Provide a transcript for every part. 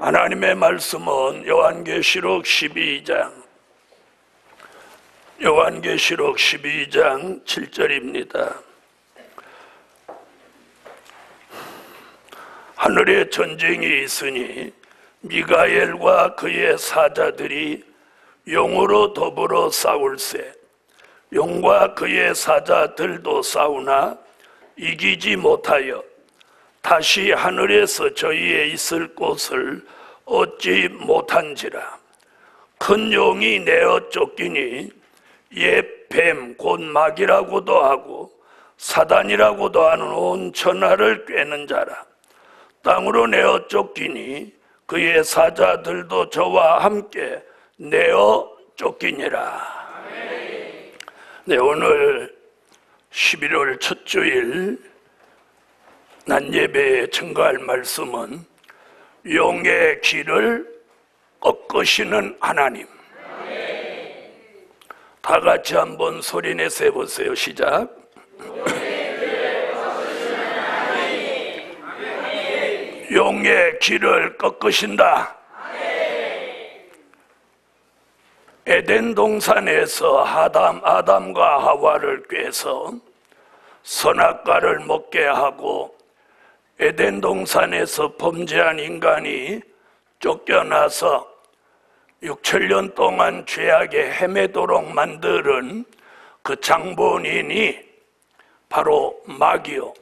하나님의 말씀은 요한계시록 12장 7절입니다. 하늘에 전쟁이 있으니 미가엘과 그의 사자들이 용으로 더불어 싸울세. 용과 그의 사자들도 싸우나 이기지 못하여 다시 하늘에서 저희의 있을 곳을 얻지 못한지라. 큰 용이 내어 쫓기니 옛 뱀 곧 마귀라고도 하고 사단이라고도 하는 온 천하를 꿰는 자라. 땅으로 내어 쫓기니 그의 사자들도 저와 함께 내어 쫓기니라. 네, 오늘 11월 첫 주일 낮예배에 증거할 말씀은 용의 길을 꺾으시는 하나님. 다 같이 한번 소리내서 해보세요. 시작. 용의 길을 꺾으신다. 에덴 동산에서 아담과 하와를 꾀서 선악과를 먹게 하고 에덴 동산에서 범죄한 인간이 쫓겨나서 6천년 동안 죄악에 헤매도록 만드는 그 장본인이 바로 마귀요.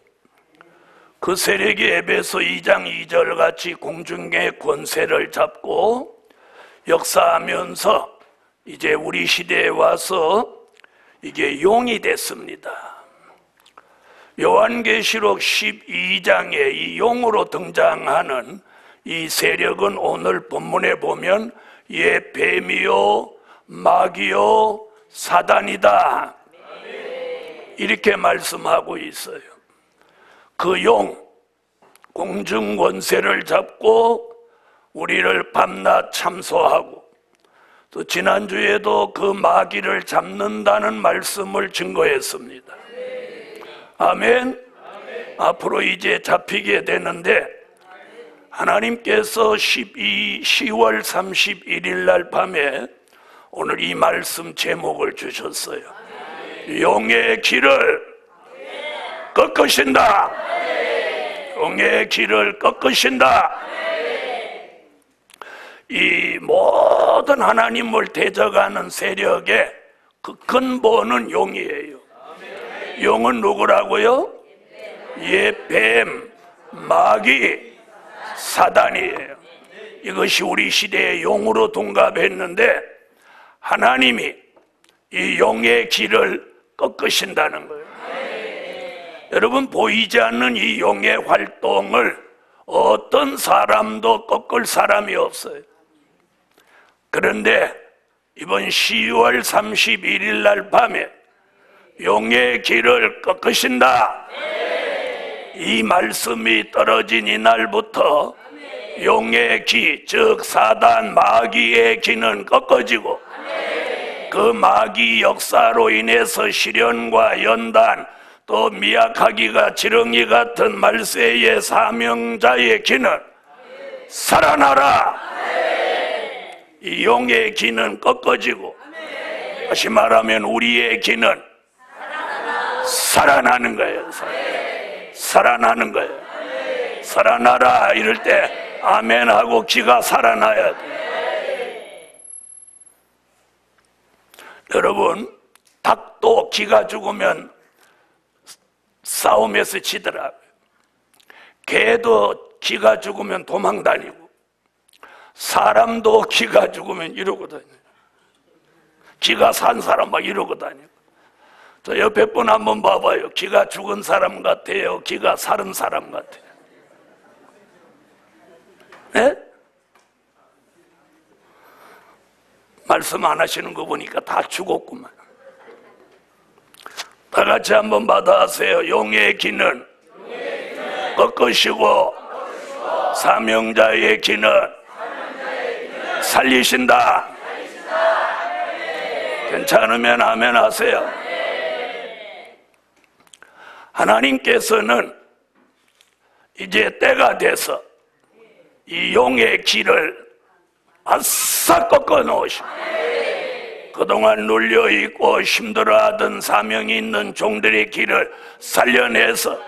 그 세력이 에베소 2장 2절 같이 공중의 권세를 잡고 역사하면서 이제 우리 시대에 와서 이게 용이 됐습니다. 요한계시록 12장에 이 용으로 등장하는 이 세력은 오늘 본문에 보면 옛 뱀이요 마귀요 사단이다, 이렇게 말씀하고 있어요. 그 용, 공중 권세를 잡고 우리를 밤낮 참소하고, 또 지난주에도 그 마귀를 잡는다는 말씀을 증거했습니다. 아멘. 앞으로 이제 잡히게 되는데, 하나님께서 10월 31일 날 밤에 오늘 이 말씀 제목을 주셨어요. 용의 길을 꺾으신다. 용의 길을 꺾으신다. 이 모든 하나님을 대적하는 세력의 그 근본은 용이에요. 용은 누구라고요? 옛 뱀, 마귀, 사단이에요. 이것이 우리 시대의 용으로 둔갑했는데 하나님이 이 용의 길을 꺾으신다는 거예요. 여러분, 보이지 않는 이 용의 활동을 어떤 사람도 꺾을 사람이 없어요. 그런데 이번 10월 31일 날 밤에 용의 길을 꺾으신다, 이 말씀이 떨어진 이날부터 용의 기, 즉 사단 마귀의 기는 꺾어지고, 그 마귀 역사로 인해서 시련과 연단, 또 미약하기가 지렁이 같은 말세의 사명자의 기는 살아나라. 이 용의 기는 꺾어지고, 다시 말하면 우리의 기는 살아나는 거예요. 살아나는 거예요. 살아나라 이럴 때 아멘 하고 기가 살아나야 돼. 여러분, 닭도 기가 죽으면 싸움에서 지더라고요. 개도 기가 죽으면 도망 다니고, 사람도 기가 죽으면 이러고 다녀요. 기가 산 사람 막 이러고 다니고. 저 옆에 분 한번 봐봐요. 기가 죽은 사람 같아요? 기가 살은 사람 같아요? 네? 말씀 안 하시는 거 보니까 다 죽었구만. 다 같이 한번 받아하세요. 용의 기는 꺾으시고 사명자의 기는 살리신다. 괜찮으면 아멘 하세요. 하나님께서는 이제 때가 돼서 이 용의 길을 아싹 꺾어 놓으시고 그동안 눌려있고 힘들어하던 사명이 있는 종들의 길을 살려내서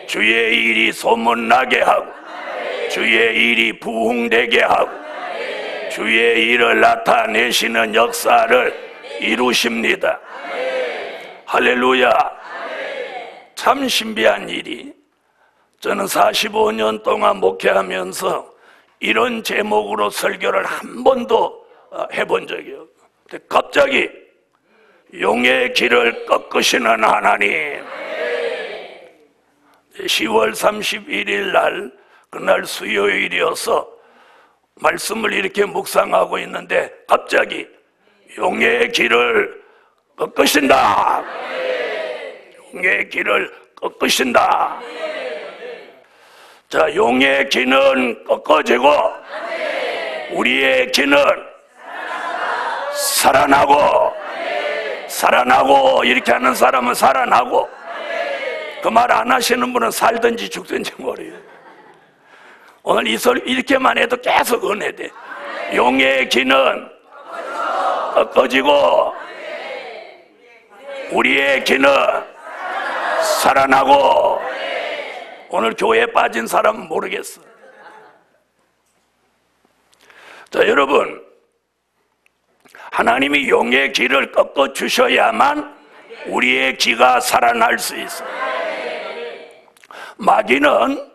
주의 일이 소문나게 하고 주의 일이 부흥되게 하고 주의 일을 나타내시는 역사를 이루십니다. 할렐루야. 참 신비한 일이, 저는 45년 동안 목회하면서 이런 제목으로 설교를 한 번도 해본 적이 없어요. 갑자기 용의 길을 꺾으시는 하나님. 10월 31일 날, 그날 수요일이어서 말씀을 이렇게 묵상하고 있는데 갑자기 용의 길을 꺾으신다. 용의 길을 꺾으신다. 자, 용의 길은 꺾어지고 우리의 길은 살아나고 이렇게 하는 사람은 살아나고, 그 말 안 하시는 분은 살든지 죽든지 모르요. 오늘 이 소리 이렇게만 해도 계속 은혜돼. 용의 길은 꺾어지고 우리의 길은 살아나고. 오늘 교회에 빠진 사람은 모르겠어. 자, 여러분, 하나님이 용의 길을 꺾어 주셔야만 우리의 기가 살아날 수 있어요. 마귀는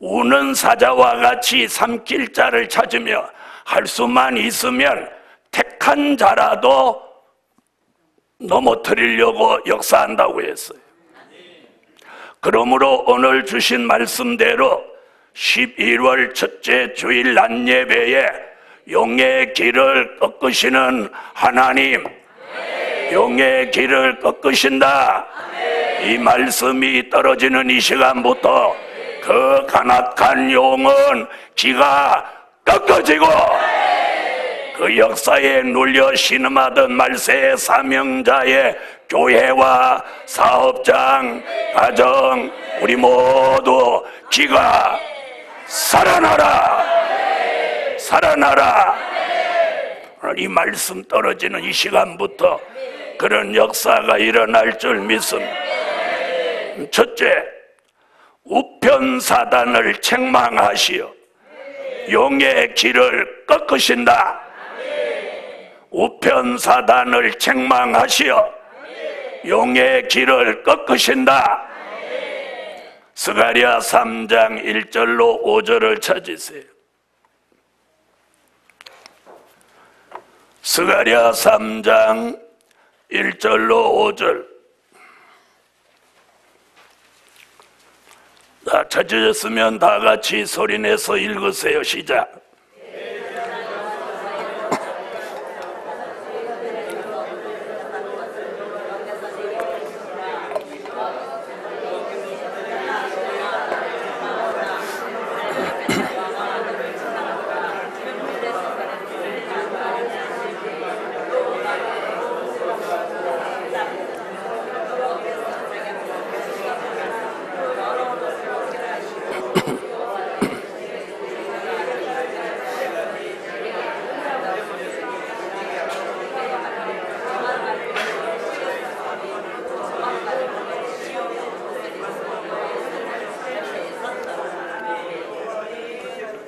우는 사자와 같이 삼킬 자를 찾으며 할 수만 있으면 택한 자라도 넘어뜨리려고 역사한다고 했어요. 그러므로 오늘 주신 말씀대로 11월 첫째 주일 낮 예배에 용의 길을 꺾으시는 하나님, 용의 길을 꺾으신다. 이 말씀이 떨어지는 이 시간부터 그 간악한 용은 기가 꺾어지고 그 역사에 눌려 신음하던 말세의 사명자의 교회와 사업장, 가정, 우리 모두 기가 살아나라. 오늘 이 말씀 떨어지는 이 시간부터 그런 역사가 일어날 줄 믿습니다. 첫째, 우편 사단을 책망하시어 용의 길을 꺾으신다. 우편 사단을 책망하시어 용의 길을 꺾으신다. 스가랴 3장 1절로 5절을 찾으세요. 스가랴 3장 1절로 5절. 자, 찾으셨으면 다 같이 소리내서 읽으세요. 시작.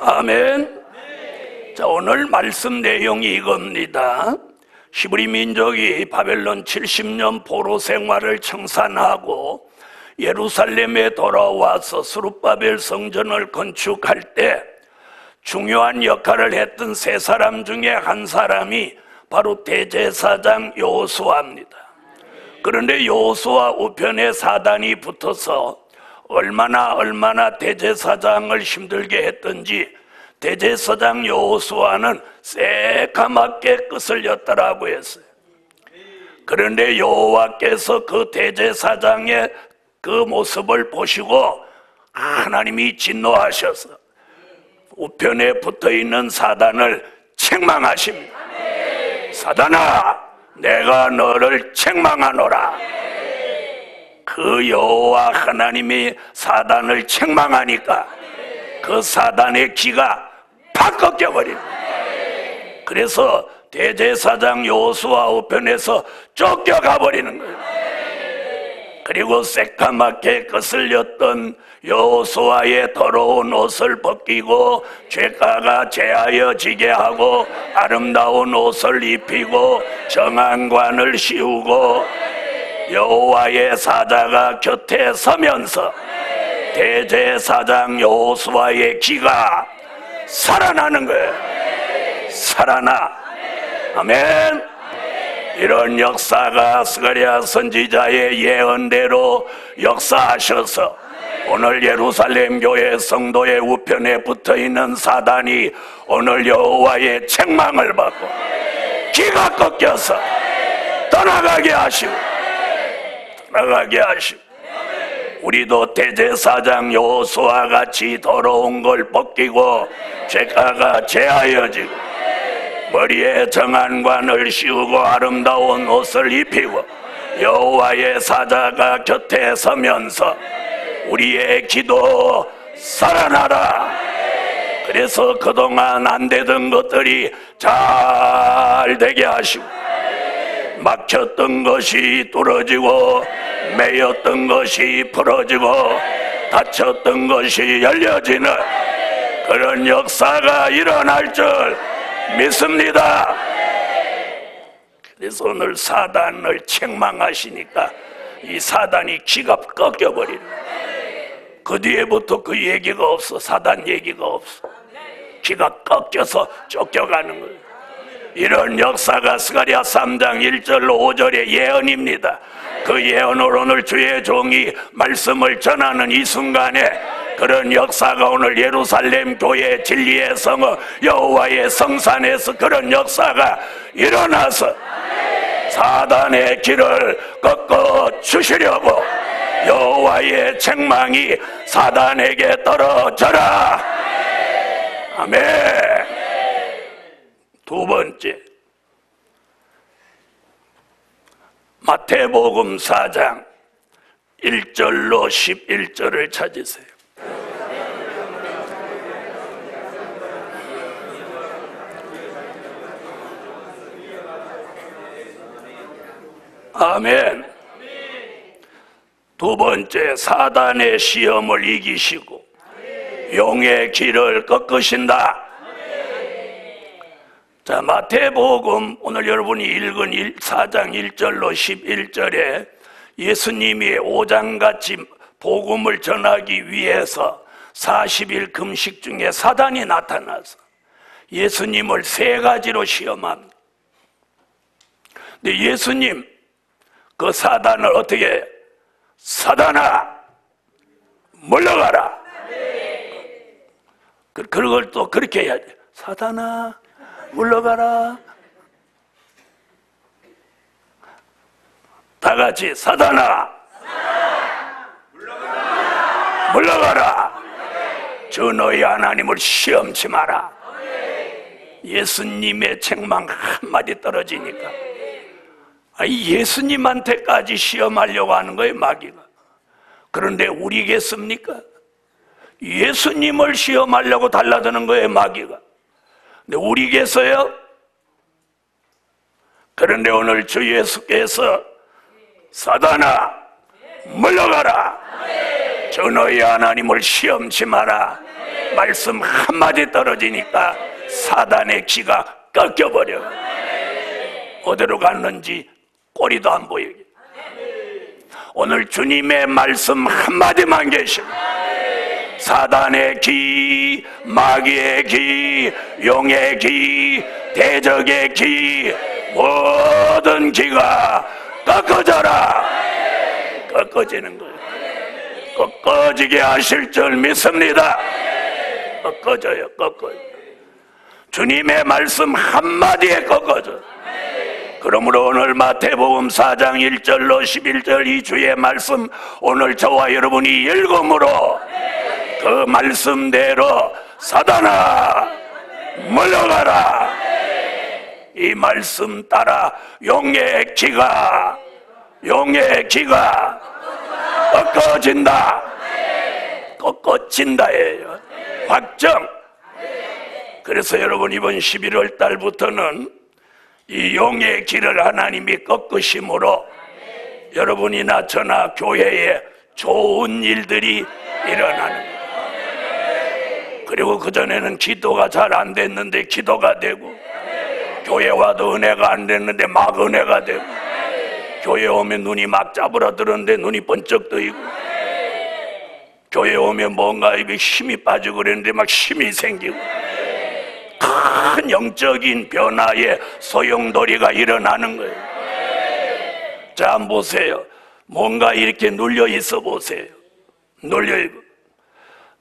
아멘. 자, 오늘 말씀 내용이 이겁니다. 히브리 민족이 바벨론 70년 포로 생활을 청산하고 예루살렘에 돌아와서 스룹바벨 성전을 건축할 때 중요한 역할을 했던 세 사람 중에 한 사람이 바로 대제사장 여호수아입니다. 그런데 여호수아 우편에 사단이 붙어서 얼마나 대제사장을 힘들게 했던지 대제사장 여호수아는 새까맣게 끄슬렸더라고 했어요. 그런데 여호와께서 그 대제사장의 그 모습을 보시고 하나님이 진노하셔서 우편에 붙어있는 사단을 책망하십니다. 사단아, 내가 너를 책망하노라. 그 여호와 하나님이 사단을 책망하니까 그 그 사단의 기가 팍 꺾여버립니다. 그래서 대제사장 여호수아 우편에서 쫓겨가 버리는 거예요. 그리고 새까맣게 거슬렸던 여호수아의 더러운 옷을 벗기고 죄가가 제하여지게 하고 아름다운 옷을 입히고 정한관을 씌우고 여호와의 사자가 곁에 서면서 대제사장 여호수아의 기가 살아나는 거예요. 살아나. 아멘. 이런 역사가 스가랴 선지자의 예언대로 역사하셔서 오늘 예루살렘 교회 성도의 우편에 붙어있는 사단이 오늘 여호와의 책망을 받고 기가 꺾여서 떠나가게 하시고 우리도 대제사장 여호수아 같이 더러운 걸 벗기고 죄가가 제하여지고 머리에 정한관을 씌우고 아름다운 옷을 입히고 여호와의 사자가 곁에 서면서 우리의 기도 살아나라. 그래서 그동안 안 되던 것들이 잘 되게 하시고 막혔던 것이 뚫어지고 매였던 것이 풀어지고 닫혔던 것이 열려지는 그런 역사가 일어날 줄 믿습니다. 그래서 오늘 사단을 책망하시니까 이 사단이 기가 꺾여버리는 거예요. 그 뒤에부터 그 얘기가 없어. 사단 얘기가 없어. 기가 꺾여서 쫓겨가는 거예요. 이런 역사가 스가랴 3장 1절로 5절의 예언입니다. 그 예언으로 오늘 주의 종이 말씀을 전하는 이 순간에 그런 역사가 오늘 예루살렘 교회 진리의 성읍 여호와의 성산에서 그런 역사가 일어나서 사단의 길을 꺾어 주시려고 여호와의 책망이 사단에게 떨어져라. 아멘. 두 번째, 마태복음 4장 1절로 11절을 찾으세요. 아멘. 두 번째, 사단의 시험을 이기시고 용의 길을 꺾으신다. 자, 마태복음 오늘 여러분이 읽은 4장 1절로 11절에 예수님이 오장같이 복음을 전하기 위해서 40일 금식 중에 사단이 나타나서 예수님을 세 가지로 시험합니다. 근데 예수님 그 사단을 어떻게 해요? 사단아 물러가라. 그걸 또 그렇게 해야 돼. 사단아 물러가라. 다 같이 사단아 물러가라. 저 너희 하나님을 시험치 마라. 예수님의 책망 한마디 떨어지니까 예수님한테까지 시험하려고 하는 거예요, 마귀가. 그런데 우리겠습니까? 예수님을 시험하려고 달라드는 거예요, 마귀가. 근데 우리겠어요? 그런데 오늘 주 예수께서 사단아 물러가라. 저 너희 하나님을 시험치 마라. 말씀 한마디 떨어지니까 사단의 기가 꺾여버려. 어디로 갔는지 꼬리도 안 보이게. 오늘 주님의 말씀 한마디만 계시면 사단의 기, 마귀의 기, 용의 기, 대적의 기, 모든 기가 꺾어져라. 꺾어지는 거예요. 꺾어지게 하실 줄 믿습니다. 꺾어져요. 꺾어요. 주님의 말씀 한마디에 꺾어져. 그러므로 오늘 마태복음 4장 1절로 11절 이 주의 말씀 오늘 저와 여러분이 읽음으로 그 말씀대로 사단아 물러가라. 이 말씀 따라 용의 기가 꺾어진다. 꺾어진다예요. 확정. 그래서 여러분 이번 11월 달부터는 이 용의 길을 하나님이 꺾으심으로 여러분이나 저나 교회에 좋은 일들이 일어나는 거예요. 그리고 그전에는 기도가 잘 안 됐는데 기도가 되고, 교회 와도 은혜가 안 됐는데 막 은혜가 되고, 교회 오면 눈이 막 짜부러들었는데 눈이 번쩍 뜨이고, 교회 오면 뭔가 입에 힘이 빠지고 그랬는데 막 힘이 생기고, 큰 영적인 변화의 소용돌이가 일어나는 거예요. 자, 한번 보세요. 뭔가 이렇게 눌려 있어 보세요. 눌려 있고,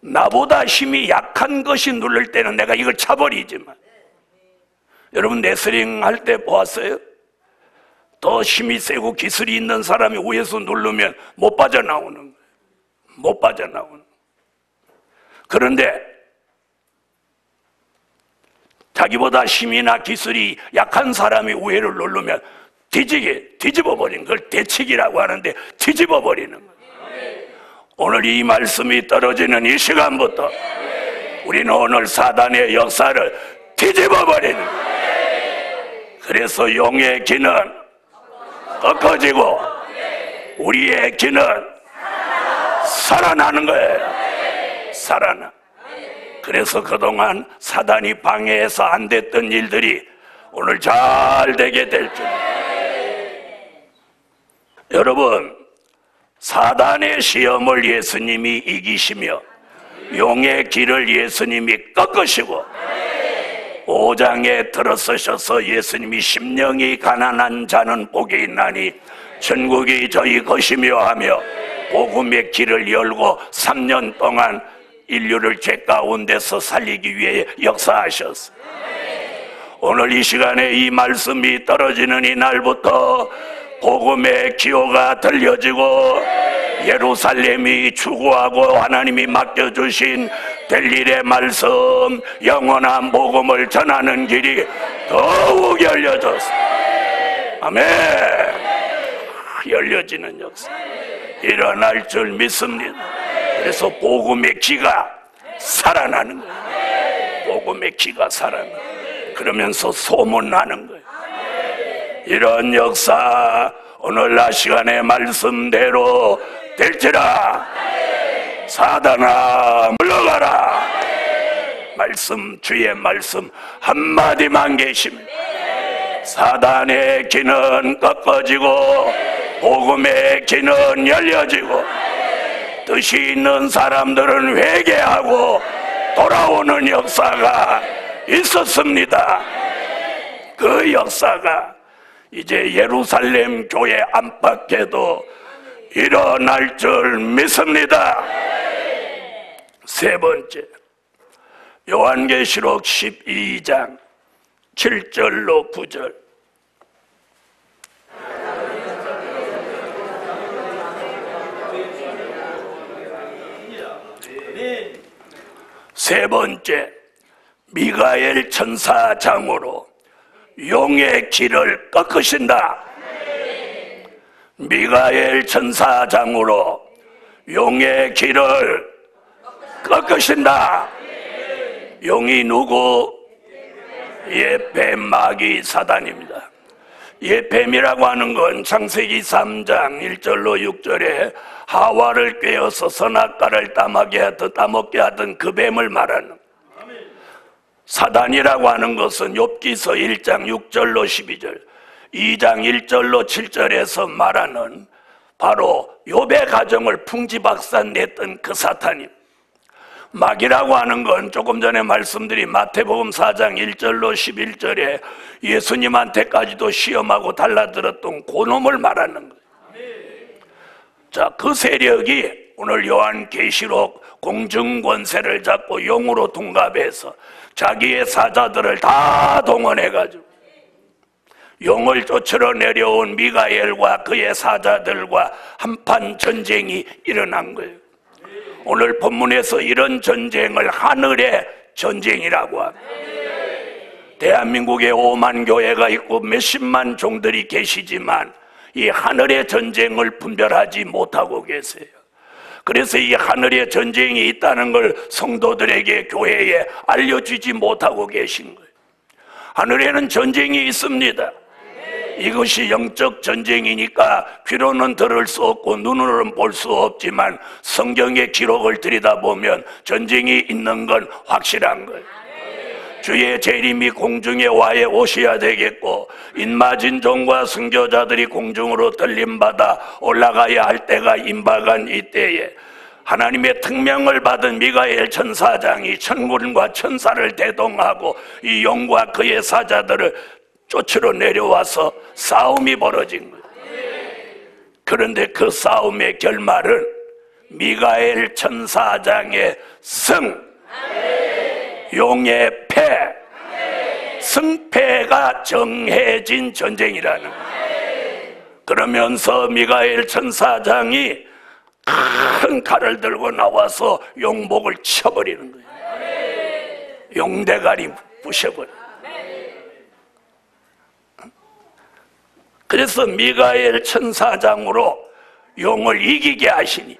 나보다 힘이 약한 것이 누를 때는 내가 이걸 차버리지만, 여러분 레슬링 할 때 보았어요? 더 힘이 세고 기술이 있는 사람이 위에서 누르면 못 빠져나오는 거예요. 못 빠져나오는 거예요. 그런데 자기보다 힘이나 기술이 약한 사람이 우회를 누르면 뒤집어 버리는 걸 대치기라고 하는데, 뒤집어 버리는 거예요. 오늘 이 말씀이 떨어지는 이 시간부터 우리는 오늘 사단의 역사를 뒤집어 버리는 거예요. 그래서 용의 기는 꺾어지고 우리의 기는 살아나는 거예요. 살아나. 그래서 그동안 사단이 방해해서 안 됐던 일들이 오늘 잘 되게 될 줄. 여러분, 사단의 시험을 예수님이 이기시며 용의 길을 예수님이 꺾으시고 5장에 들어서셔서 예수님이 심령이 가난한 자는 복이 있나니 천국이 저희 것이며 하며 복음의 길을 열고 3년 동안 인류를 죄 가운데서 살리기 위해 역사하셨어요. 오늘 이 시간에 이 말씀이 떨어지는 이 날부터 복음의 기호가 들려지고 예루살렘이 추구하고 하나님이 맡겨주신 될 일의 말씀, 영원한 복음을 전하는 길이 더욱 열려졌어요. 아멘. 열려지는 역사 일어날 줄 믿습니다. 그래서 복음의 기가 살아나는 거예요. 복음의 기가 살아나는 거예요. 그러면서 소문나는 거예요. 이런 역사 오늘 낮 시간의 말씀대로 될지라. 사단아 물러가라. 말씀, 주의 말씀 한마디만 계시면 사단의 기는 꺾어지고 복음의 기는 열려지고 뜻이 있는 사람들은 회개하고 돌아오는 역사가 있었습니다. 그 역사가 이제 예루살렘 교회 안팎에도 일어날 줄 믿습니다. 세 번째, 요한계시록 12장 7절로 9절. 세 번째, 미가엘 천사장으로 용의 길을 꺾으신다. 미가엘 천사장으로 용의 길을 꺾으신다. 용이 누구? 옛뱀, 마귀, 사단입니다. 옛뱀이라고 하는 건 창세기 3장 1절로 6절에 하와를 꿰어서 선악과를 따먹게 하던 그 뱀을 말하는, 사단이라고 하는 것은 욥기서 1장 6절로 12절, 2장 1절로 7절에서 말하는 바로 욥의 가정을 풍지박산 냈던 그 사탄입니다. 마귀라고 하는 건 조금 전에 말씀드린 마태복음 4장 1절로 11절에 예수님한테까지도 시험하고 달라들었던 그놈을 말하는 거예요. 자, 그 세력이 오늘 요한계시록 공중권세를 잡고 용으로 둔갑해서 자기의 사자들을 다 동원해가지고 용을 쫓으러 내려온 미가엘과 그의 사자들과 한판 전쟁이 일어난 거예요. 오늘 본문에서 이런 전쟁을 하늘의 전쟁이라고 합니다. 대한민국에 5만 교회가 있고 몇십만 종들이 계시지만 이 하늘의 전쟁을 분별하지 못하고 계세요. 그래서 이 하늘에 전쟁이 있다는 걸 성도들에게 교회에 알려주지 못하고 계신 거예요. 하늘에는 전쟁이 있습니다. 이것이 영적 전쟁이니까 귀로는 들을 수 없고 눈으로는 볼 수 없지만 성경의 기록을 들여다보면 전쟁이 있는 건 확실한 거예요. 주의 재림이 공중에 와에 오셔야 되겠고 인마진 종과 순교자들이 공중으로 들림받아 올라가야 할 때가 임박한 이때에 하나님의 특명을 받은 미가엘 천사장이 천군과 천사를 대동하고 이 용과 그의 사자들을 쫓으러 내려와서 싸움이 벌어진 거예요. 그런데 그 싸움의 결말은 미가엘 천사장의 승, 용의 패, 승패가 정해진 전쟁이라는 거예요. 그러면서 미가엘 천사장이 큰 칼을 들고 나와서 용목을 쳐버리는 거예요. 용대가리 부셔버려요. 그래서 미가엘 천사장으로 용을 이기게 하시니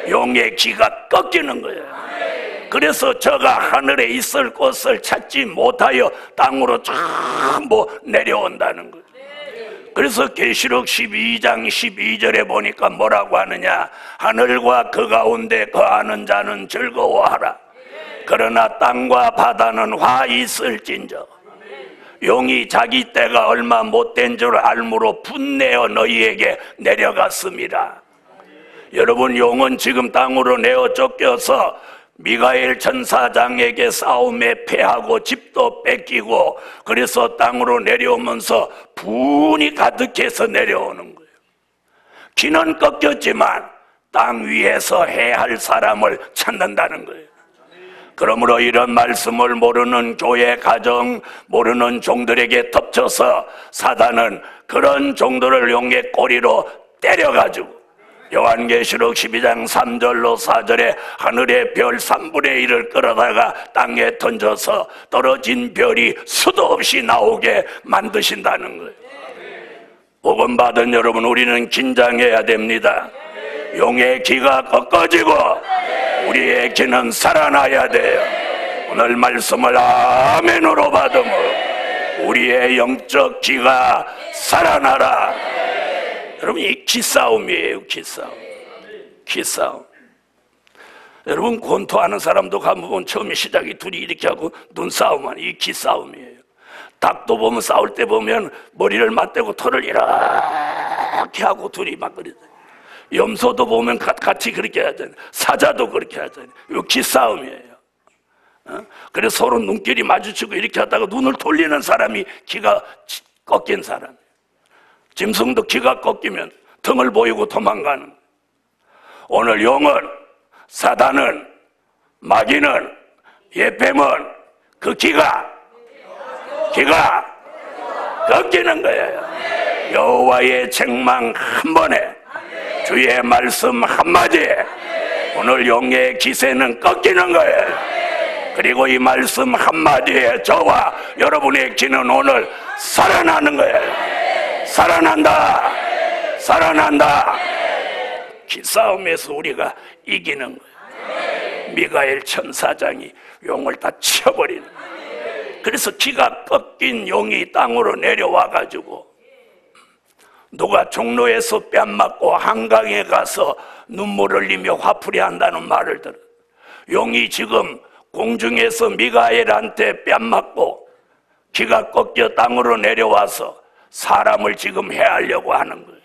용의 귀가 꺾이는 거예요. 그래서 저가 하늘에 있을 곳을 찾지 못하여 땅으로 전부 내려온다는 거예요. 그래서 계시록 12장 12절에 보니까 뭐라고 하느냐, 하늘과 그 가운데 거하는 자는 즐거워하라. 그러나 땅과 바다는 화 있을진저 용이 자기 때가 얼마 못된 줄 알므로 분내어 너희에게 내려갔습니다. 여러분, 용은 지금 땅으로 내어 쫓겨서 미가엘 천사장에게 싸움에 패하고 집도 뺏기고 그래서 땅으로 내려오면서 분이 가득해서 내려오는 거예요. 귀는 꺾였지만 땅 위에서 해야 할 사람을 찾는다는 거예요. 그러므로 이런 말씀을 모르는 교회 가정, 모르는 종들에게 덮쳐서 사단은 그런 종들을 용의 꼬리로 때려가지고 요한계시록 12장 3절로 4절에 하늘의 별 3분의 1을 끌어다가 땅에 던져서 떨어진 별이 수도 없이 나오게 만드신다는 거예요. 복음 받은 여러분, 우리는 긴장해야 됩니다. 용의 귀가 꺾어지고 우리의 귀는 살아나야 돼요. 오늘 말씀을 아멘으로 받으면 우리의 영적 귀가 살아나라. 여러분, 이 기싸움이에요. 기싸움. 여러분, 권투하는 사람도 가보면 처음에 시작이 둘이 이렇게 하고 눈싸움하는 이 기싸움이에요. 닭도 보면 싸울 때 보면 머리를 맞대고 털을 이렇게 하고 둘이 막 그러죠. 염소도 보면 같이 그렇게 하잖아요. 사자도 그렇게 하잖아요. 이거 기싸움이에요. 그래서 서로 눈길이 마주치고 이렇게 하다가 눈을 돌리는 사람이 귀가 꺾인 사람. 짐승도 귀가 꺾이면 등을 보이고 도망가는. 오늘 용은, 사단은, 마귀는, 예뱀은 그 귀가 꺾이는 거예요. 여호와의 책망 한 번에, 주의 말씀 한마디에 오늘 용의 기세는 꺾이는 거예요. 그리고 이 말씀 한마디에 저와 여러분의 귀는 오늘 살아나는 거예요. 살아난다. 기싸움에서 우리가 이기는 거예요. 미가엘 천사장이 용을 다 쳐버리는 거예요. 그래서 귀가 꺾인 용이 땅으로 내려와 가지고 누가 종로에서 뺨 맞고 한강에 가서 눈물을 흘리며 화풀이 한다는 말을 들어. 용이 지금 공중에서 미가엘한테 뺨 맞고 귀가 꺾여 땅으로 내려와서 사람을 지금 해하려고 하는 거예요.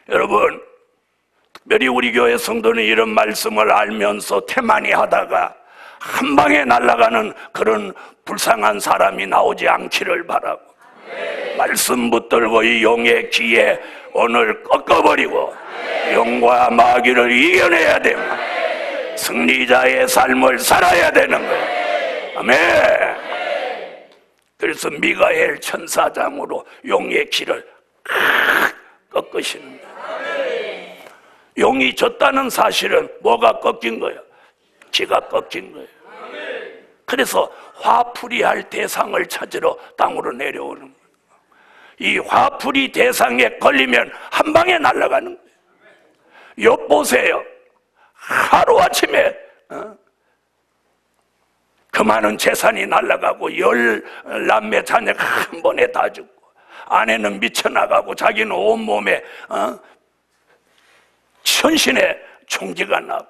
여러분, 특별히 우리 교회 성도는 이런 말씀을 알면서 태만히 하다가 한 방에 날아가는 그런 불쌍한 사람이 나오지 않기를 바라고, 말씀 붙들고 이 용의 귀에 오늘 꺾어버리고 용과 마귀를 이겨내야 됩니다. 승리자의 삶을 살아야 되는 거예요. 아멘. 그래서 미가엘 천사장으로 용의 귀를 꺾으시는 거예요. 용이 졌다는 사실은 뭐가 꺾인 거예요? 귀가 꺾인 거예요. 그래서 화풀이할 대상을 찾으러 땅으로 내려오는 거예요. 이 화풀이 대상에 걸리면 한 방에 날아가는 거예요. 욥 보세요. 하루아침에 그 많은 재산이 날아가고 10 남매 자녀가 한 번에 다 죽고 아내는 미쳐나가고 자기는 온몸에 천신의 총기가 나고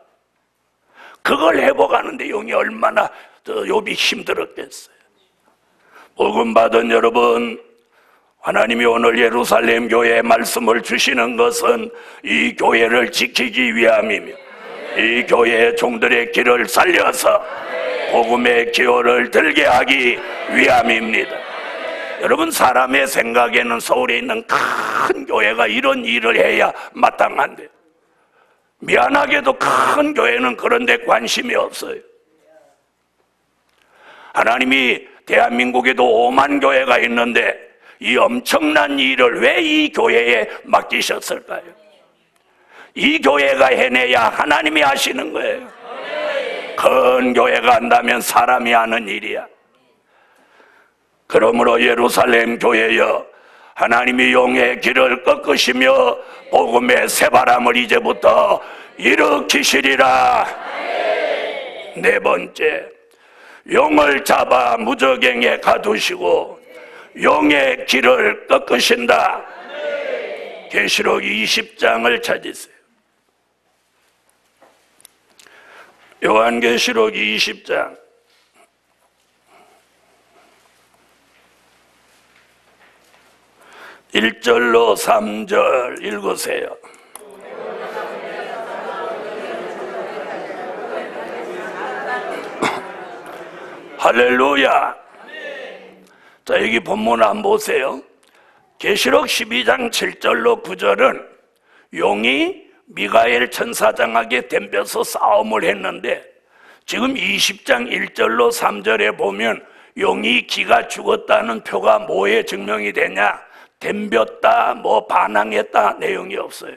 그걸 회복하는데 용이 얼마나 욥이 힘들었겠어요. 복음 받은 여러분, 하나님이 오늘 예루살렘 교회에 말씀을 주시는 것은 이 교회를 지키기 위함이며 이 교회의 종들의 길을 살려서 복음의 기호를 들게 하기 위함입니다. 여러분, 사람의 생각에는 서울에 있는 큰 교회가 이런 일을 해야 마땅한데 미안하게도 큰 교회는 그런 데 관심이 없어요. 하나님이 대한민국에도 5만 교회가 있는데 이 엄청난 일을 왜 이 교회에 맡기셨을까요? 이 교회가 해내야 하나님이 하시는 거예요. 큰 교회가 한다면 사람이 하는 일이야. 그러므로 예루살렘 교회여, 하나님이 용의 길을 꺾으시며 복음의 새바람을 이제부터 일으키시리라. 네 번째, 용을 잡아 무저갱에 가두시고 용의 길을 꺾으신다. 계시록 20장을 찾으세요. 요한계시록 20장 1절로 3절 읽으세요. 할렐루야. 자, 여기 본문 한번 보세요. 계시록 12장 7절로 9절은 용이 미가엘 천사장에게 덤벼서 싸움을 했는데, 지금 20장 1절로 3절에 보면 용이 기가 죽었다는 표가 뭐에 증명이 되냐? 덤볐다, 뭐 반항했다 내용이 없어요.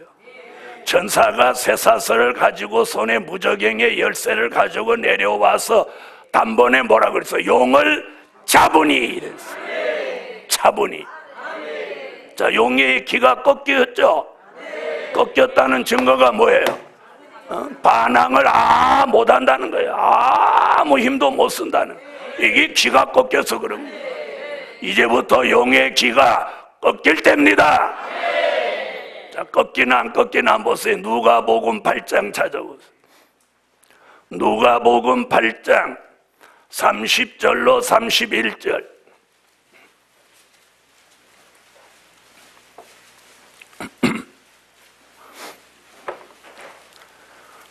천사가 쇠사슬을 가지고 손에 무저갱의 열쇠를 가지고 내려와서 단번에 뭐라 그랬어? 용을 잡으니 이랬어. 잡으니. 자, 용의 기가 꺾였죠? 꺾였다는 증거가 뭐예요? 반항을 못한다는 거예요. 아무 힘도 못 쓴다는. 이게 기가 꺾여서 그런 거예요. 이제부터 용의 기가 꺾일 때입니다. 자, 꺾이나 안 꺾이나 한번 보세요. 누가복음 8장 찾아보세요. 누가복음 8장 30절로 31절.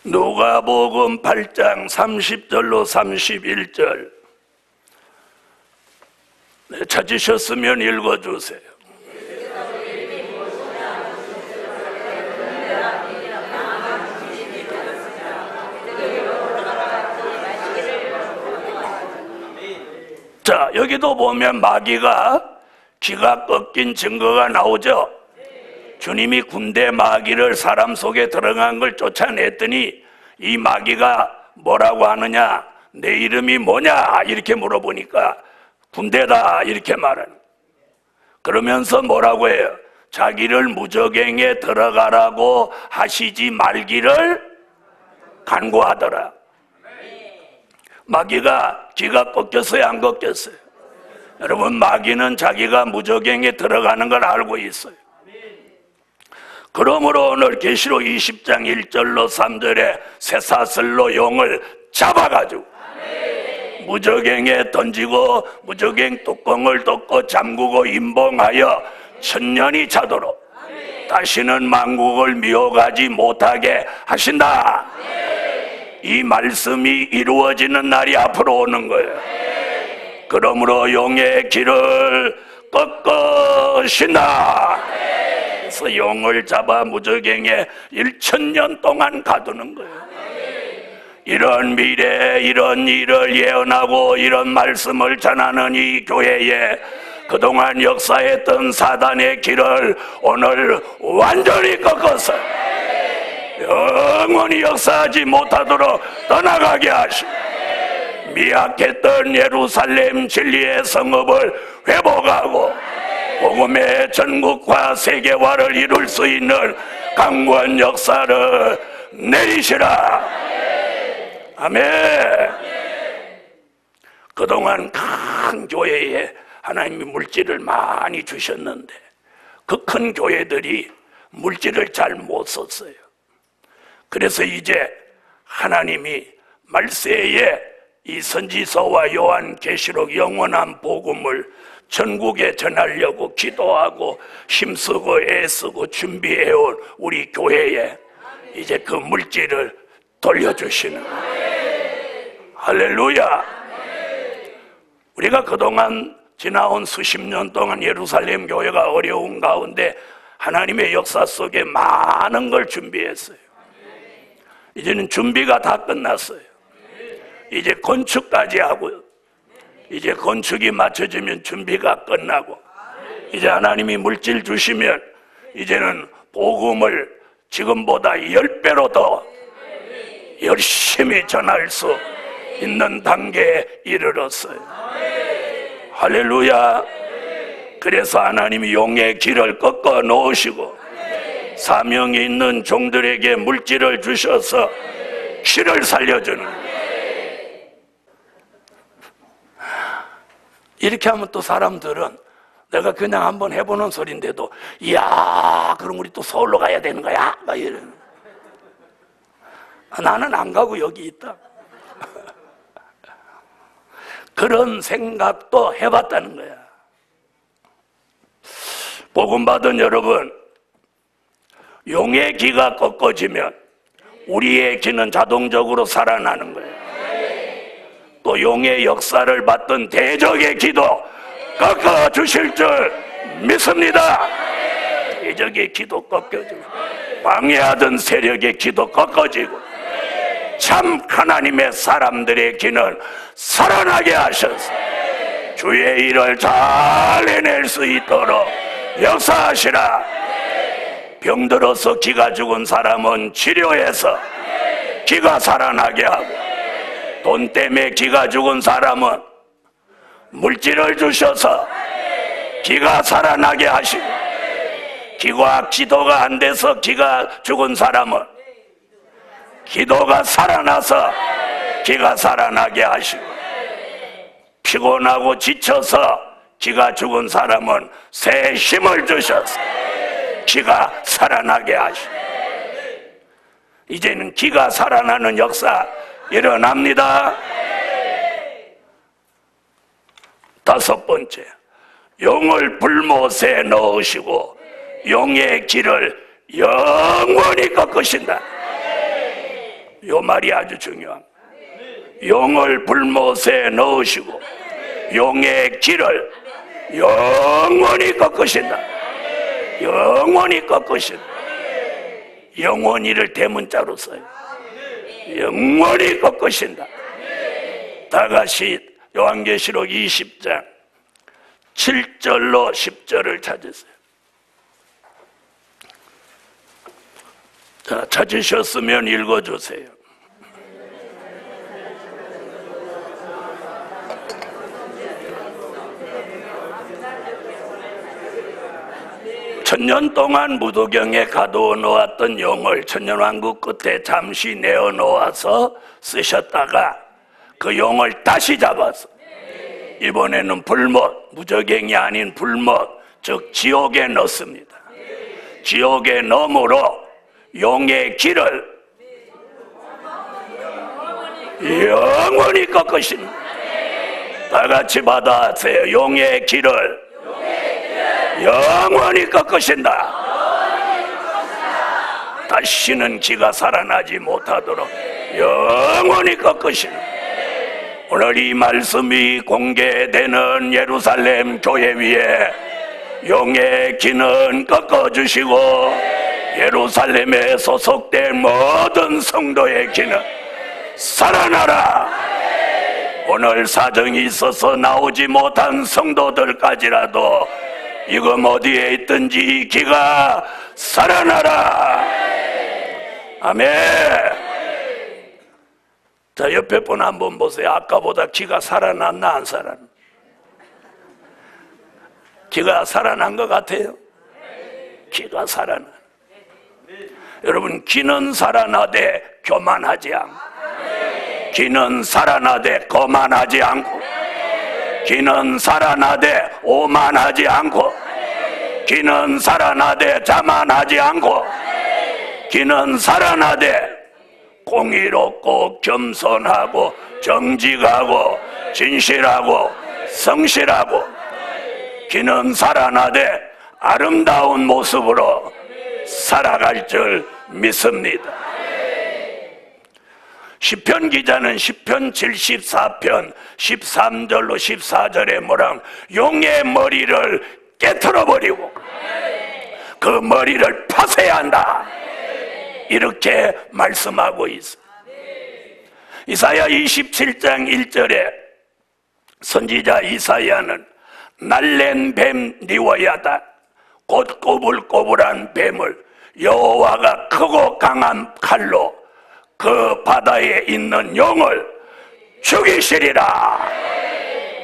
누가복음 8장 30절로 31절. 네, 찾으셨으면 읽어주세요. 자, 여기도 보면 마귀가 기가 꺾인 증거가 나오죠. 주님이 군대 마귀를 사람 속에 들어간 걸 쫓아냈더니 이 마귀가 뭐라고 하느냐? 내 이름이 뭐냐? 이렇게 물어보니까 군대다 이렇게 말하는. 그러면서 뭐라고 해요? 자기를 무저갱에 들어가라고 하시지 말기를 간구하더라. 마귀가 기가 꺾였어요, 안 꺾였어요? 여러분, 마귀는 자기가 무저갱에 들어가는 걸 알고 있어요. 그러므로 오늘 계시록 20장 1절로 3절에 쇠사슬로 용을 잡아가지고 무저갱에 던지고 무저갱 뚜껑을 덮고 잠그고 임봉하여 천년이 차도록 다시는 만국을 미혹하지 못하게 하신다. 이 말씀이 이루어지는 날이 앞으로 오는 거예요. 그러므로 용의 길을 꺾으신다. 그래서 용을 잡아 무저갱에 1000년 동안 가두는 거예요. 이런 미래, 이런 일을 예언하고 이런 말씀을 전하는 이 교회에 그동안 역사했던 사단의 길을 오늘 완전히 꺾어서 영원히 역사하지 못하도록 떠나가게 하시고, 미약했던 예루살렘 진리의 성읍을 회복하고 복음의 전국화 세계화를 이룰 수 있는 강구한 역사를 내리시라. 아멘. 그동안 큰 교회에 하나님이 물질을 많이 주셨는데 그 큰 교회들이 물질을 잘 못 썼어요. 그래서 이제 하나님이 말세에 이 선지서와 요한계시록 영원한 복음을 전국에 전하려고 기도하고 힘쓰고 애쓰고 준비해온 우리 교회에 이제 그 물질을 돌려주시는 거예요. 할렐루야. 우리가 그동안 지나온 수십 년 동안 예루살렘 교회가 어려운 가운데 하나님의 역사 속에 많은 걸 준비했어요. 이제는 준비가 다 끝났어요. 이제 건축까지 하고요. 이제 건축이 맞춰지면 준비가 끝나고 이제 하나님이 물질 주시면 이제는 복음을 지금보다 10배로 더 열심히 전할 수 있는 단계에 이르렀어요. 할렐루야. 그래서 하나님이 용의 길을 꺾어 놓으시고 사명이 있는 종들에게 물질을 주셔서 길을 살려주는 거예요. 이렇게 하면 또 사람들은 내가 그냥 한번 해보는 소리인데도 이야 그럼 우리 또 서울로 가야 되는 거야? 막 이러는. 나는 안 가고 여기 있다. 그런 생각도 해봤다는 거야. 복음 받은 여러분, 용의 기가 꺾어지면 우리의 기는 자동적으로 살아나는 거예요. 또 용의 역사를 받던 대적의 기도 꺾어주실 줄 믿습니다. 대적의 기도 꺾여지고 방해하던 세력의 기도 꺾어지고 참 하나님의 사람들의 기는 살아나게 하셔서 주의 일을 잘 해낼 수 있도록 역사하시라. 병들어서 기가 죽은 사람은 치료해서 기가 살아나게 하고 돈 때문에 기가 죽은 사람은 물질을 주셔서 기가 살아나게 하시고 기가 기도가 안 돼서 기가 죽은 사람은 기도가 살아나서 기가 살아나게 하시고 피곤하고 지쳐서 기가 죽은 사람은 새 힘을 주셔서 기가 살아나게 하시고 이제는 기가 살아나는 역사 일어납니다. 다섯 번째, 용을 불못에 넣으시고 용의 길을 영원히 꺾으신다. 이 말이 아주 중요합니다. 용을 불못에 넣으시고 용의 길을 영원히 꺾으신다. 영원히 꺾으신다. 영원히를 대문자로 써요. 영원히 꺾으신다. 다같이 요한계시록 20장 7절로 10절을 찾으세요. 자, 찾으셨으면 읽어주세요. 천년 동안 무도경에 가두어 놓았던 용을 천년왕국 끝에 잠시 내어 놓아서 쓰셨다가 그 용을 다시 잡아서 이번에는 불못, 무저갱이 아닌 불못, 즉 지옥에 넣습니다. 지옥에 넣음으로 용의 길을 영원히 꺾으십니다. 다 같이 받아하세요. 용의 길을 영원히 꺾으신다. 다시는 기가 살아나지 못하도록 영원히 꺾으신다. 오늘 이 말씀이 공개되는 예루살렘 교회 위에 용의 기는 꺾어주시고 예루살렘에 소속된 모든 성도의 기는 살아나라. 오늘 사정이 있어서 나오지 못한 성도들까지라도 이건 어디에 있든지 기가 살아나라. 아멘. 자, 옆에 분 한번 보세요. 아까보다 기가 살아났나 안 살아났나? 기가 살아난 것 같아요? 기가 살아나. 여러분, 기는 살아나되 교만하지 않고, 기는 살아나되 거만하지 않고, 기는 살아나되 오만하지 않고, 기는 살아나되 자만하지 않고, 기는 살아나되 공의롭고 겸손하고 정직하고 진실하고 성실하고, 기는 살아나되 아름다운 모습으로 살아갈 줄 믿습니다. 시편 기자는 시편 74편 13절로 14절에 뭐랑 용의 머리를 깨트려버리고 그 머리를 파쇄해야 한다, 이렇게 말씀하고 있어. 이사야 27장 1절에 선지자 이사야는 날랜 뱀 니워야다, 곧 꼬불꼬불한 뱀을 여호와가 크고 강한 칼로 그 바다에 있는 용을 죽이시리라,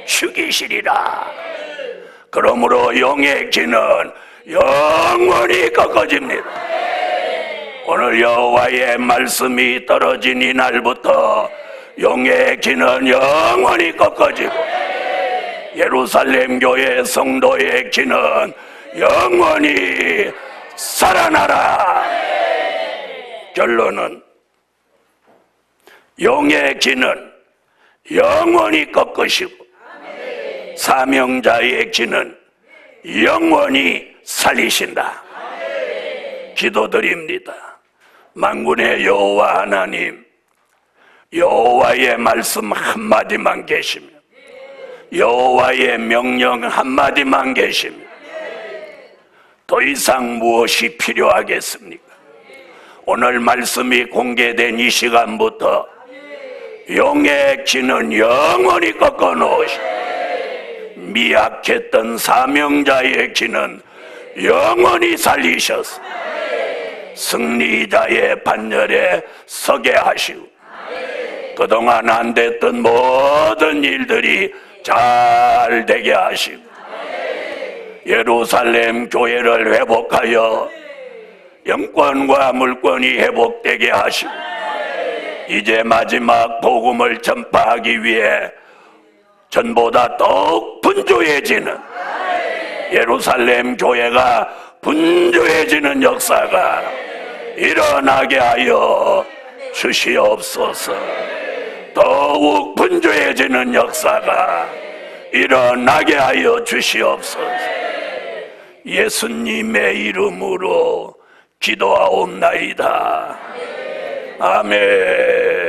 죽이시리라. 그러므로 용의 귀는 영원히 꺾어집니다. 오늘 여호와의 말씀이 떨어진 이날부터 용의 귀는 영원히 꺾어지고 예루살렘 교회 성도의 귀는 영원히 살아나라. 결론은 용의 귀는 영원히 꺾으시고 사명자의 귀는 영원히 살리신다. 기도드립니다. 만군의 여호와 하나님, 여호와의 말씀 한마디만 계시며 여호와의 명령 한마디만 계시며 더 이상 무엇이 필요하겠습니까? 오늘 말씀이 공개된 이 시간부터 용의 귀는 영원히 꺾어 놓으시고 미약했던 사명자의 귀는 영원히 살리셔서 승리자의 반열에 서게 하시고 그동안 안 됐던 모든 일들이 잘 되게 하시고 예루살렘 교회를 회복하여 영권과 물권이 회복되게 하시고 이제 마지막 복음을 전파하기 위해 전보다 더욱 분주해지는 예루살렘 교회가 분주해지는 역사가 일어나게 하여 주시옵소서. 더욱 분주해지는 역사가 일어나게 하여 주시옵소서. 예수님의 이름으로 기도하옵나이다. 아멘.